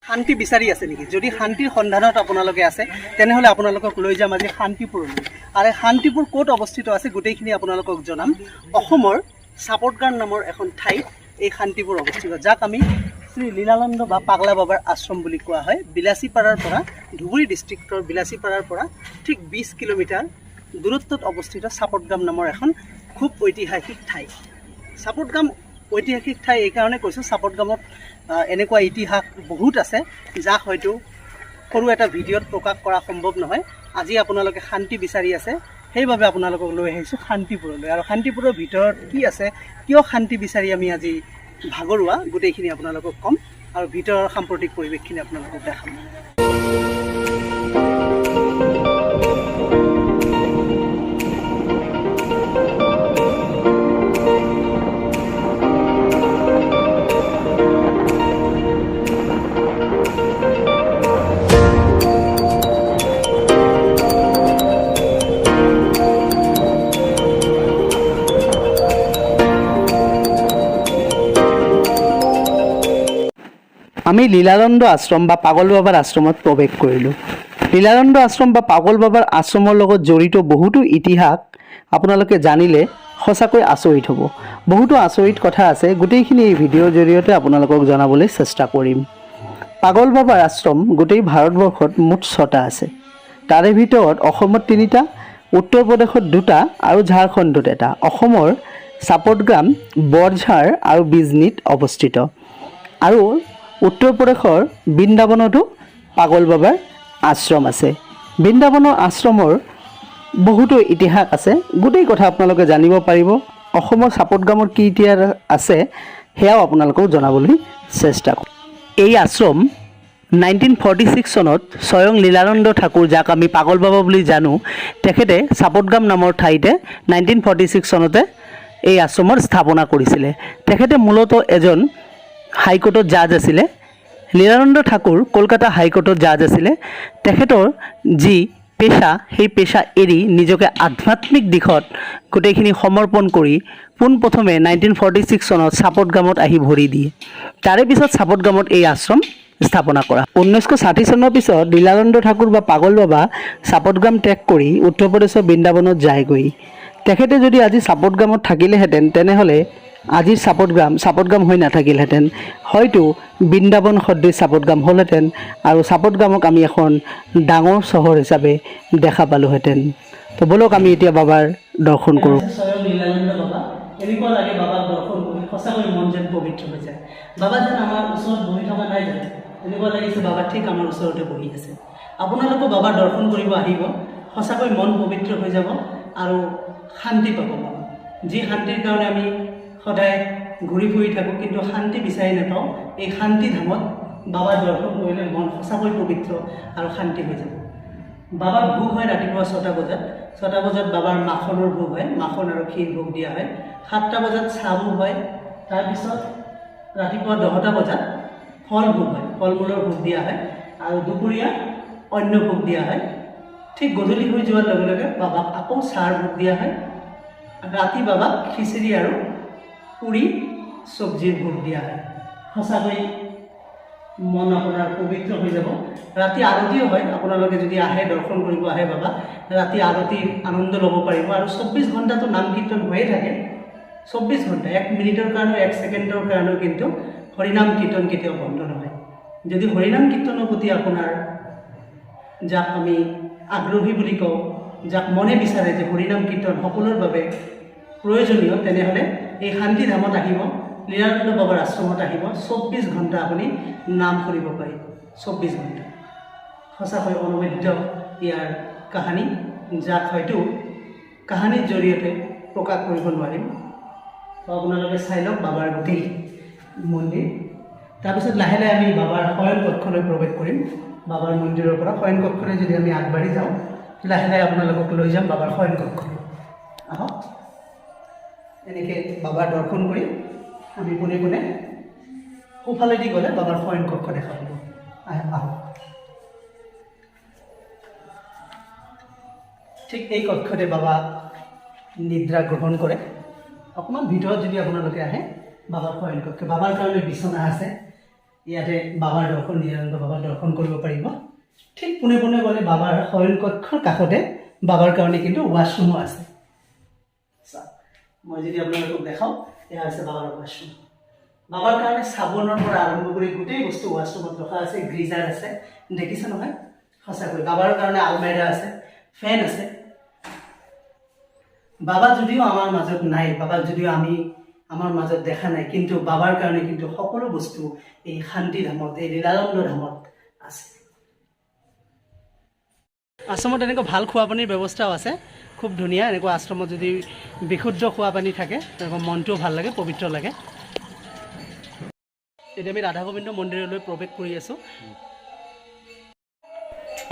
শান্তি বিচাৰি আছে নেকি? যদি শান্তিৰ সন্ধানত আপোনালোকে আছে তেনেহ'লে আপোনালোকক লৈ যাম আজি শান্তিপুৰলৈ। আৰু শান্তিপুৰ ক'ত অৱস্থিত আছে গোটেইখিনি আপোনালোকক জনাম। অসমৰ চাপটগাঁও নামৰ এখন ঠাইত এই শান্তিপুৰ অৱস্থিত, যাক আমি শ্ৰী লীলানন্দ বা পাগলা বাবাৰ আশ্ৰম বুলি কোৱা হয়। বিলাচীপাৰাৰ পৰা, ধুবুৰী ডিষ্ট্ৰিক্টৰ বিলাচীপাৰাৰ পৰা ঠিক 20 কিলোমিটাৰ দূৰত্বত অৱস্থিত চাপটগাঁও নামৰ এখন খুব ঐতিহাসিক ঠাই। চাপটগাঁও ঐতিহাসিক ঠাই এইকাৰণে কৈছোঁ, চাপটগাঁৱত এনেকুৱা ইতিহাস বহুত আছে যাক হয়তো সৰু এটা ভিডিঅ'ত প্ৰকাশ কৰা সম্ভৱ নহয়। আজি আপোনালোকে শান্তি বিচাৰি আছে, সেইবাবে আপোনালোকক লৈ আহিছোঁ শান্তিপুৰলৈ। আৰু শান্তিপুৰৰ ভিতৰত কি আছে, কিয় শান্তি বিচাৰি আমি আজি ভাগৰুৱা, গোটেইখিনি আপোনালোকক ক'ম আৰু ভিতৰৰ সাম্প্ৰতিক পৰিৱেশখিনি আপোনালোকক দেখাম। আমি লীলানন্দ আশ্ৰম বা পাগল বাবাৰ আশ্ৰমত প্ৰৱেশ কৰিলোঁ। লীলানন্দ আশ্ৰম বা পাগল বাবাৰ আশ্ৰমৰ লগত জড়িত বহুতো ইতিহাস আপোনালোকে জানিলে সঁচাকৈ আচৰিত হ'ব। বহুতো আচৰিত কথা আছে, গোটেইখিনি এই ভিডিঅ'ৰ জৰিয়তে আপোনালোকক জনাবলৈ চেষ্টা কৰিম। পাগল বাবাৰ আশ্ৰম গোটেই ভাৰতবৰ্ষত মুঠ 6টা আছে। তাৰে ভিতৰত অসমত 3টা, উত্তৰ প্ৰদেশত 2টা আৰু ঝাৰখণ্ডত 1টা। অসমৰ চাপটগাঁও, বৰঝাৰ আৰু বিজনীত অৱস্থিত। আৰু উত্তৰ প্ৰদেশৰ বৃন্দাবনতো পাগল বাবাৰ আশ্ৰম আছে। বৃন্দাবনৰ আশ্ৰমৰ বহুতো ইতিহাস আছে, গোটেই কথা আপোনালোকে জানিব পাৰিব। অসমৰ চাপটগাঁৱৰ কি ইতিহাস আছে সেয়াও আপোনালোকক জনাবলৈ চেষ্টা কৰিম। এই আশ্ৰম 1946 চনত স্বয়ং লীলানন্দ ঠাকুৰ, যাক আমি পাগল বাবা বুলি জানো, তেখেতে চাপটগাঁও নামৰ ঠাইতে 1946 চনতে এই আশ্ৰমৰ স্থাপনা কৰিছিলে। তেখেতে মূলতঃ এজন হাইকোৰ্টৰ জাজ আছিলে। লীলানন্দ ঠাকুৰ কলকাতা হাইকোৰ্টৰ জাজ আছিলে। তেখেতৰ যি পেশা, সেই পেশা এৰি নিজকে আধ্যাত্মিক দিশত গোটেইখিনি সমৰ্পণ কৰি পোনপ্ৰথমে 1946 চনত চাপটগাঁৱত আহি ভৰি দিয়ে। তাৰে পিছত চাপটগাঁৱত এই আশ্ৰম স্থাপনা কৰা। 1960 চনৰ পিছত লীলানন্দ ঠাকুৰ বা পাগল বাবা চাপটগাঁও ত্যাগ কৰি উত্তৰ প্ৰদেশৰ বৃন্দাবনত যায়গৈ। তেখেতে যদি আজি চাপটগাঁৱত থাকিলেহেঁতেন তেনেহ'লে আজিৰ চাপটগাঁও হৈ নাথাকিলহেঁতেন, হয়তো বৃন্দাবন সদৃশ চাপটগাঁও হ'লহেঁতেন আৰু চাপটগাঁৱক আমি এখন ডাঙৰ চহৰ হিচাপে দেখা পালোহেঁতেন। তো ব'লক আমি এতিয়া বাবাৰ দৰ্শন কৰোঁ। স্বয়ং লীলানন্দ বাবা, এনেকুৱা লাগে বাবাক দৰ্শন কৰি সঁচাকৈ মন যেন পবিত্ৰ হৈ যায়। বাবা যেন আমাৰ ওচৰত বহি থকা নাই জানো, এনেকুৱা লাগিছে বাবা ঠিক আমাৰ ওচৰতে বহি আছে। আপোনালোকো বাবাৰ দৰ্শন কৰিব আহিব, সঁচাকৈ মন পবিত্ৰ হৈ যাব আৰু শান্তি পাব বাবা। যি শান্তিৰ কাৰণে আমি সদায় ঘূৰি ফুৰি থাকোঁ কিন্তু শান্তি বিচাৰি নাপাওঁ, এই শান্তি ধামত বাবাৰ দৰ্শন কৰিলে মন সঁচাকৈ পবিত্ৰ আৰু শান্তি হৈ যাব। বাবাৰ ভোগ হয় ৰাতিপুৱা 6টা বজাত। 6টা বজাত বাবাৰ মাখনৰ ভোগ হয়, মাখন আৰু ক্ষীৰ ভোগ দিয়া হয়। 7টা বজাত চাহ ভোগ হয়। তাৰপিছত ৰাতিপুৱা 10টা বজাত ফল ভোগ হয়, ফল মূলৰ ভোগ দিয়া হয় আৰু দুপৰীয়া অন্য ভোগ দিয়া হয়। ঠিক গধূলি হৈ যোৱাৰ লগে লগে বাবাক আকৌ চাহৰ ভোগ দিয়া হয়। ৰাতি বাবাক খিচিৰি আৰু পুৰি চব্জিৰ ভোগ দিয়া হয়। সঁচাকৈ মন আপোনাৰ পবিত্ৰ হৈ যাব। ৰাতি আৰতিও হয়, আপোনালোকে যদি আহে দৰ্শন কৰিব আহে বাবা, ৰাতি আৰতিৰ আনন্দ ল'ব পাৰিব। আৰু 24 ঘণ্টাটো নাম কীৰ্তন হৈয়ে থাকে। 24 ঘণ্টা, 1 মিনিটৰ কাৰণেও 1 ছেকেণ্ডৰ কাৰণেও কিন্তু হৰিনাম কীৰ্তন কেতিয়াও বন্ধ নহয়। যদি হৰিনাম কীৰ্তনৰ প্ৰতি আপোনাৰ যাক আমি আগ্ৰহী বুলি কওঁ, যাক মনে বিচাৰে যে হৰিনাম কীৰ্তন সকলোৰ বাবে প্ৰয়োজনীয়, তেনেহ'লে এই শান্তিধামত আহিব, লীলানন্দ বাবাৰ আশ্ৰমত আহিব। 24 ঘণ্টা আপুনি নাম কৰিব পাৰিব, 24 ঘণ্টা। সঁচাকৈ অনুবাদ্য ইয়াৰ কাহানী, যাক হয়তো কাহানীৰ জৰিয়তে প্ৰকাশ কৰিব নোৱাৰিম। তো আপোনালোকে চাই লওক বাবাৰ গোটেই মন্দিৰ। তাৰপিছত লাহে লাহে আমি বাবাৰ শয়ন কক্ষলৈ প্ৰৱেশ কৰিম। বাবাৰ মন্দিৰৰ পৰা শয়ন কক্ষলৈ যদি আমি আগবাঢ়ি যাওঁ, লাহে লাহে আপোনালোকক লৈ যাম বাবাৰ শয়ন কক্ষলৈ। আহক, এনেকৈ বাবাৰ দৰ্শন কৰি আমি পোনে পোনে সোঁফালেদি গ'লে বাবাৰ শয়ন কক্ষ দেখা পাব। আহক, ঠিক এই কক্ষতে বাবা নিদ্ৰা গ্ৰহণ কৰে। অকণমান ভিতৰত যদি আপোনালোকে আহে, বাবাৰ শয়ন কক্ষ, বাবাৰ কাৰণে বিচনা আছে, ইয়াতে বাবাৰ দৰ্শন নিৰানন্দ বাবাৰ দৰ্শন কৰিব পাৰিব ঠিক পোনে পোনে গ'লে বাবাৰ শয়ন কক্ষৰ কাষতে বাবাৰ কাৰণে কিন্তু ৱাছৰুমো আছে মই যদি আপোনালোকক দেখাওঁ এয়া হৈছে বাবাৰ ৱাছৰুম বাবাৰ কাৰণে চাবোনৰ পৰা আৰম্ভ কৰি গোটেই বস্তু ৱাছৰুমত ৰখা আছে গ্ৰিজাৰ আছে দেখিছে নহয় সঁচাকৈ বাবাৰ কাৰণে আলমাইৰা আছে ফেন আছে বাবা যদিও আমাৰ মাজত নাই বাবাক যদিও আমি আমাৰ মাজত দেখা নাই কিন্তু বাবাৰ কাৰণে কিন্তু সকলো বস্তু এই শান্তি ধামত এই লীলানন্দ ধামত আছে আশ্ৰমত এনেকুৱা ভাল খোৱা পানীৰ ব্যৱস্থাও আছে খুব ধুনীয়া এনেকুৱা আশ্ৰমত যদি বিশুদ্ধ খোৱা পানী থাকে তেনেকুৱা মনটোও ভাল লাগে পবিত্ৰ লাগে এতিয়া আমি ৰাধা গোবিন্দ মন্দিৰলৈ প্ৰৱেশ কৰি আছোঁ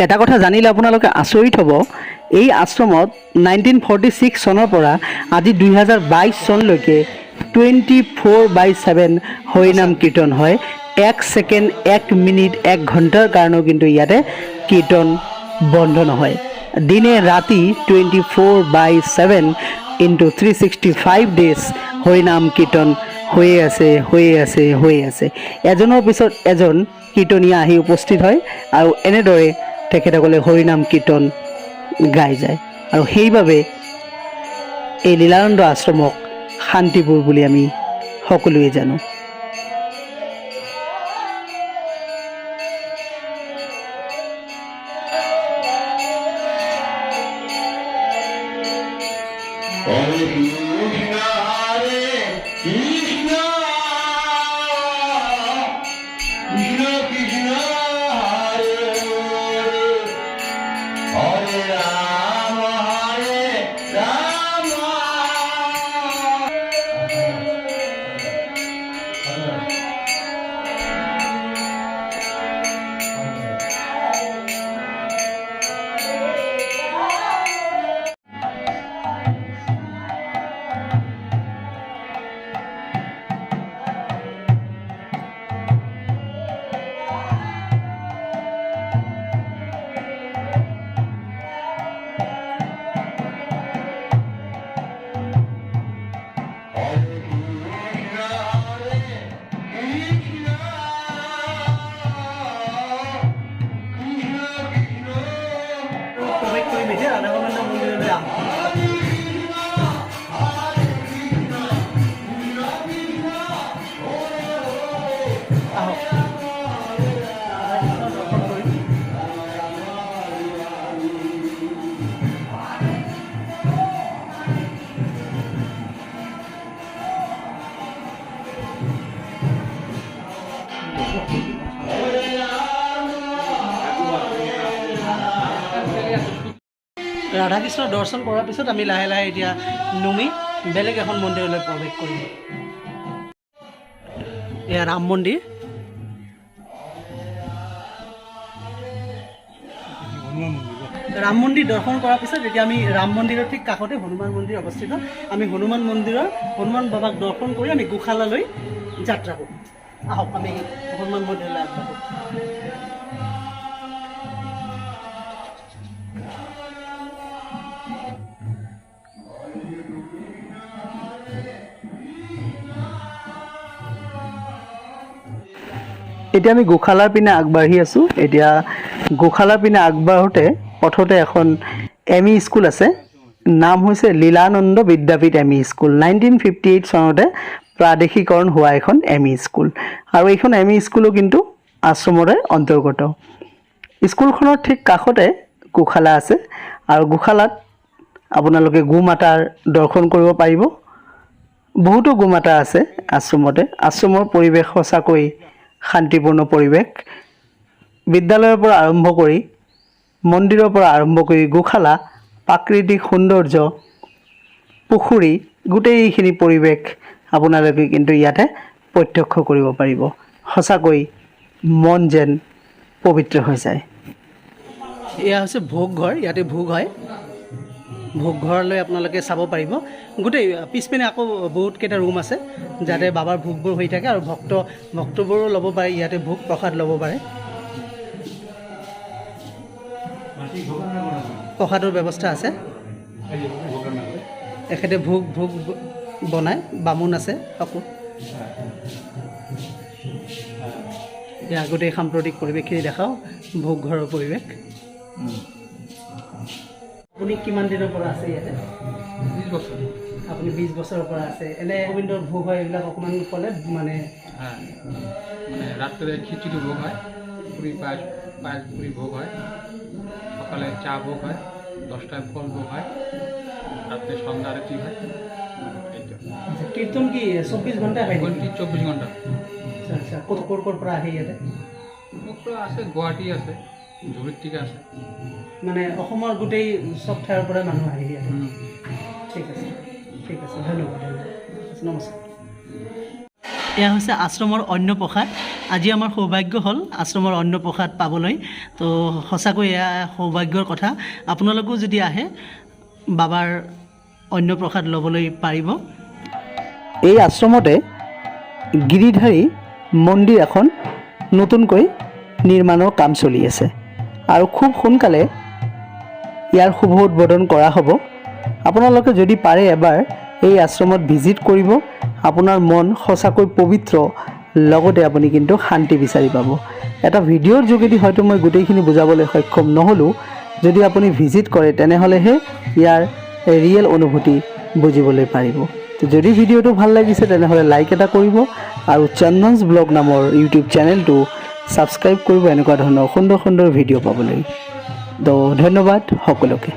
এটা কথা জানিলে আপোনালোকে আচৰিত হ'ব এই আশ্ৰমত 1946 চনৰ পৰা আজি 2022 চনলৈকে 24/7 হৰিনাম কীৰ্তন হয় 1 ছেকেণ্ড 1 মিনিট 1 ঘণ্টাৰ কাৰণেও কিন্তু ইয়াতে কীৰ্তন বন্ধ নহয় দিনে ৰাতি 24/7 ইনটু 365 ডেজ হৰিনাম কীৰ্তন হৈয়ে আছে এজনৰ পিছত এজন কীৰ্তনীয়া আহি উপস্থিত হয় আৰু এনেদৰে তেখেতসকলে হৰিনাম কীৰ্তন গাই যায় আৰু সেইবাবে এই লীলানন্দ আশ্ৰমক শান্তিপুৰ বুলি আমি সকলোৱে জানো ৰাধাকৃষ্ণৰ দৰ্শন কৰাৰ পিছত আমি লাহে লাহে এতিয়া নুমি বেলেগ এখন মন্দিৰলৈ প্ৰৱেশ কৰিম এয়া ৰাম মন্দিৰ ৰাম মন্দিৰ দৰ্শন কৰাৰ পিছত এতিয়া আমি ৰাম মন্দিৰৰ ঠিক কাষতে হনুমান মন্দিৰ অৱস্থিত আমি হনুমান মন্দিৰৰ হনুমান বাবাক দৰ্শন কৰি আমি গোশালালৈ যাত্ৰা কৰোঁ আহক আমি হনুমান মন্দিৰলৈ আগবাঢ়োঁ এতিয়া আমি গোশালাৰ পিনে আগবাঢ়ি আছোঁ এতিয়া গোশালাৰ পিনে আগবাঢ়োতে পথতে এখন এম ই স্কুল আছে নাম হৈছে লীলানন্দ বিদ্যাপীঠ এম ই স্কুল 1958 চনতে প্ৰাদেশিকৰণ হোৱা এখন এম ই স্কুল আৰু এইখন এম ই স্কুলো কিন্তু আশ্ৰমৰে অন্তৰ্গত স্কুলখনৰ ঠিক কাষতে গোশালা আছে আৰু গোশালাত আপোনালোকে গোমাতাৰ দৰ্শন কৰিব পাৰিব বহুতো গোমাতা আছে আশ্ৰমতে আশ্ৰমৰ পৰিৱেশ সঁচাকৈ শান্তিপূৰ্ণ পৰিৱেশ বিদ্যালয়ৰ পৰা আৰম্ভ কৰি মন্দিৰৰ পৰা আৰম্ভ কৰি গোশালা প্ৰাকৃতিক সৌন্দৰ্য পুখুৰী গোটেইখিনি পৰিৱেশ আপোনালোকে কিন্তু ইয়াতে প্ৰত্যক্ষ কৰিব পাৰিব সঁচাকৈ মন যেন পবিত্ৰ হৈ যায় এয়া হৈছে ভোগ ঘৰ ইয়াতে ভোগ হয় ভোগ ঘৰলৈ আপোনালোকে চাব পাৰিব গোটেই পিছপিনে আকৌ বহুতকেইটা ৰুম আছে যাতে বাবাৰ ভোগবোৰ হৈ থাকে আৰু ভক্তবোৰো ল'ব পাৰে ইয়াতে ভোগ প্ৰসাদ ল'ব পাৰে প্ৰসাদৰ ব্যৱস্থা আছে এখেতে ভোগ বনায় বামুণ আছে আকৌ ইয়াৰ গোটেই সাম্প্ৰতিক পৰিৱেশখিনি দেখাওঁ, ভোগ ঘৰৰ পৰিৱেশ। আপুনি কিমান দিনৰ পৰা আছে ইয়াতে? 20 বছৰ। আপুনি 20 বছৰৰ পৰা আছে। এনে গোবিন্দৰ ভোগ হয় এইবিলাক অকণমান ক'লে মানে হ্যাঁ, মানে রাত্রে খিচুড়ি ভোগ হয়, পুরি পায়েস পুরি ভোগ হয়, সকালে চা ভোগ হয়, 10টায় ফল ভোগ হয়, রাত্রে সন্ধ্যা আরতি হয়। এই তো। কীৰ্তন কি 24 ঘণ্টা হয়? ঘন্টি 24 ঘন্টা। আচ্ছা আচ্ছা, ক'ৰ পৰা আহে ইয়াতে? ভোগটো আছে, গুৱাহাটী আছে, ঝুৰিত থেকে আছে। মানে অসমৰ গোটেই চব ঠাইৰ পৰা মানুহ আহে ইয়াতে। ঠিক আছে, ঠিক আছে, ধন্যবাদ, নমস্কাৰ। এয়া হৈছে আশ্ৰমৰ অন্নপ্ৰসাদ। আজি আমাৰ সৌভাগ্য হ'ল আশ্ৰমৰ অন্নপ্ৰসাদ পাবলৈ। তো সঁচাকৈ এয়া সৌভাগ্যৰ কথা। আপোনালোকেও যদি আহে বাবাৰ অন্নপ্ৰসাদ ল'বলৈ পাৰিব। এই আশ্ৰমতে গিৰিধাৰী মন্দিৰ এখন নতুনকৈ নিৰ্মাণৰ কাম চলি আছে আৰু খুব সোনকালে ইয়াৰ শুভ উদ্বোধন কৰা হ'ব। আপোনালোকে যদি পাৰে এবাৰ এই আশ্ৰমত ভিজিট কৰিব, আপোনাৰ মন সঁচাকৈ পবিত্ৰ, লগতে আপুনি কিন্তু শান্তি বিচাৰি পাব। এটা ভিডিঅ'ৰ যোগেদি হয়তো মই গোটেইখিনি বুজাবলৈ সক্ষম নহ'লোঁ। যদি আপুনি ভিজিট কৰে তেনেহ'লেহে ইয়াৰ ৰিয়েল অনুভূতি বুজিবলৈ পাৰিব। তো যদি ভিডিঅ'টো ভাল লাগিছে তেনেহ'লে লাইক এটা কৰিব আৰু চন্দনছ ব্লগ নামৰ ইউটিউব চেনেলটো ছাবস্ক্ৰাইব কৰিব এনেকুৱা ধৰণৰ সুন্দৰ সুন্দৰ ভিডিঅ' পাবলৈ। তো ধন্যবাদ সকলোকে।